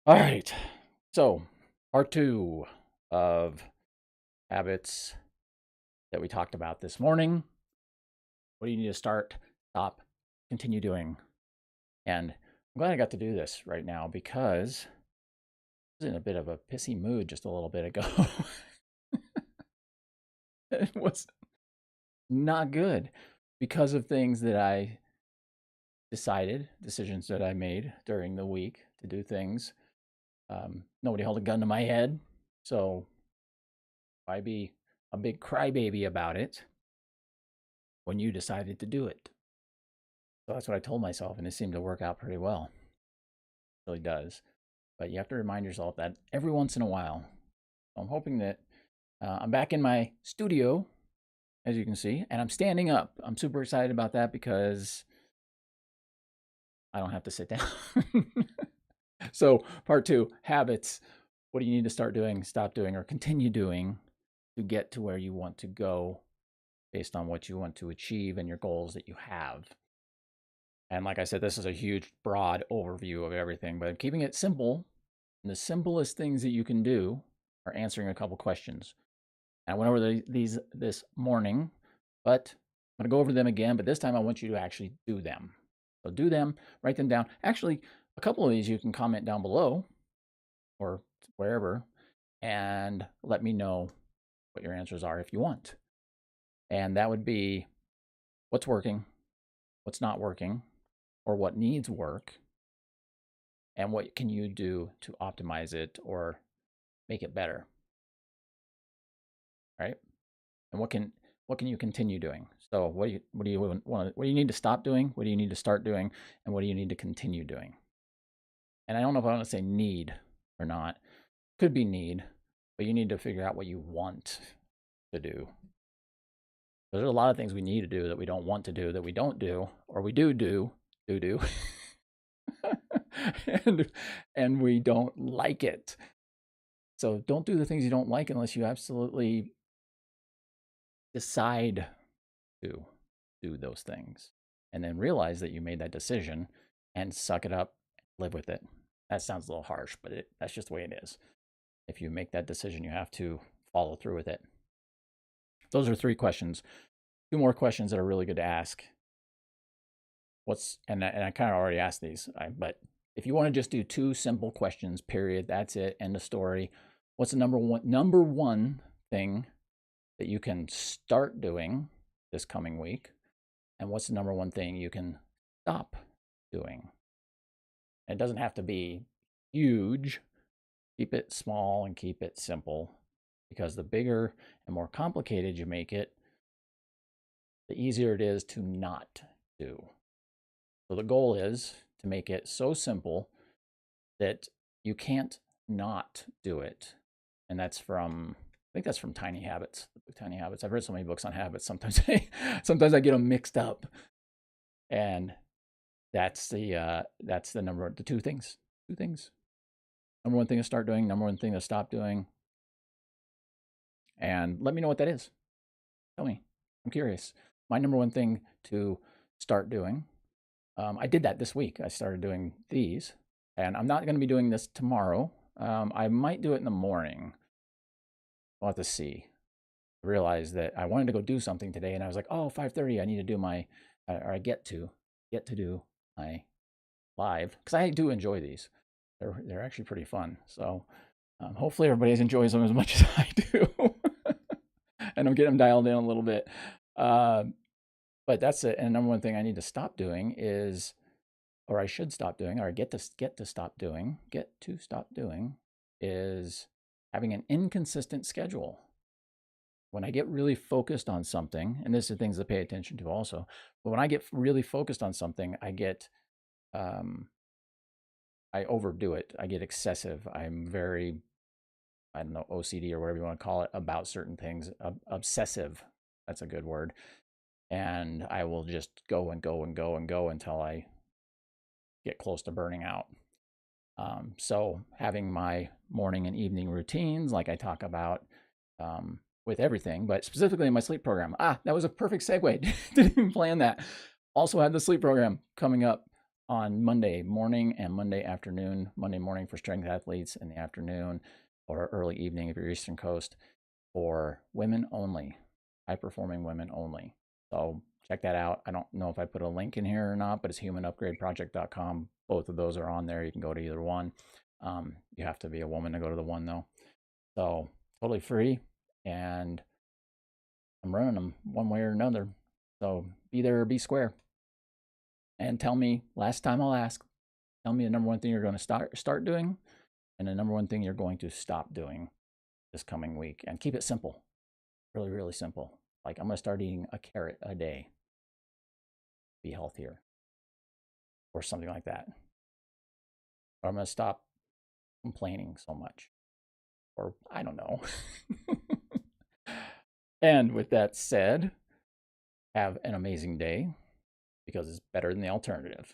All right. So, part two of habits that we talked about this morning. What do you need to start, stop, continue doing? And I'm glad I got to do this right now because I was in a bit of a pissy mood just a little bit ago. It was not good because of things that I decisions that I made during the week to do things. Nobody held a gun to my head. So why be a big crybaby about it when you decided to do it? So that's what I told myself, and it seemed to work out pretty well. It really does. But you have to remind yourself that every once in a while. I'm hoping that I'm back in my studio, as you can see, and I'm standing up. I'm super excited about that because I don't have to sit down. So, part two, habits. What do you need to start doing, stop doing, or continue doing to get to where you want to go based on what you want to achieve and your goals that you have? And like I said, this is a huge, broad overview of everything, but keeping it simple, and the simplest things that you can do are answering a couple questions. And I went over these this morning, but I'm going to go over them again, but this time I want you to actually do them. So do them, write them down. Actually, a couple of these you can comment down below or wherever and let me know what your answers are if you want. And that would be what's working, what's not working, or what needs work, and what can you do to optimize it or make it better, right? And what can you continue doing? So what do you need to stop doing? What do you need to start doing? And what do you need to continue doing? And I don't know if I want to say need or not. Could be need, but you need to figure out what you want to do. There's a lot of things we need to do that we don't want to do, that we don't do, or we do, and we don't like it. So don't do the things you don't like unless you absolutely decide to do those things. And then realize that you made that decision and suck it up, live with it. That sounds a little harsh, but that's just the way it is. If you make that decision, you have to follow through with it. Those are three questions. Two more questions that are really good to ask. And I kind of already asked these, but if you want to just do two simple questions, period, that's it, end of story. What's the number one thing that you can start doing this coming week? And what's the number one thing you can stop doing? And it doesn't have to be huge. Keep it small and keep it simple, because the bigger and more complicated you make it, the easier it is to not do. So the goal is to make it so simple that you can't not do it. And that's from, I think that's from Tiny Habits. Tiny Habits. I've read so many books on habits. Sometimes I get them mixed up. And that's the two things. Two things. Number one thing to start doing. Number one thing to stop doing. And let me know what that is. Tell me. I'm curious. My number one thing to start doing. I did that this week. I started doing these, and I'm not going to be doing this tomorrow. I might do it in the morning. I'll have to see. I realized that I wanted to go do something today, and I was like, oh, 5:30, I need to do my, or I get to do my live, because I do enjoy these. They're actually pretty fun. So hopefully everybody enjoys them as much as I do. And I'm getting them dialed in a little bit. But that's it. And number one thing I need to stop doing is, or I should stop doing, or get to stop doing, is having an inconsistent schedule. When I get really focused on something, and this is things to pay attention to also, but when I get really focused on something, um, I overdo it. I get excessive. I'm very, I don't know, OCD or whatever you want to call it about certain things. Obsessive. That's a good word. And I will just go and go and go and go until I get close to burning out. So having my morning and evening routines, like I talk about with everything, but specifically in my sleep program. That was a perfect segue. Didn't even plan that. Also have the sleep program coming up on Monday morning and Monday afternoon. Monday morning for strength athletes, in the afternoon or early evening if you're Eastern Coast, for women only, high performing women only. So check that out. I don't know if I put a link in here or not, but it's humanupgradeproject.com. Both of those are on there. You can go to either one. You have to be a woman to go to the one though. So totally free, and I'm running them one way or another. So be there or be square. And tell me, last time I'll ask, tell me the number one thing you're going to start doing and the number one thing you're going to stop doing this coming week. And keep it simple. Really, really simple. Like, I'm going to start eating a carrot a day. Be healthier. Or something like that. Or I'm going to stop complaining so much. Or I don't know. And with that said, have an amazing day, because it's better than the alternative.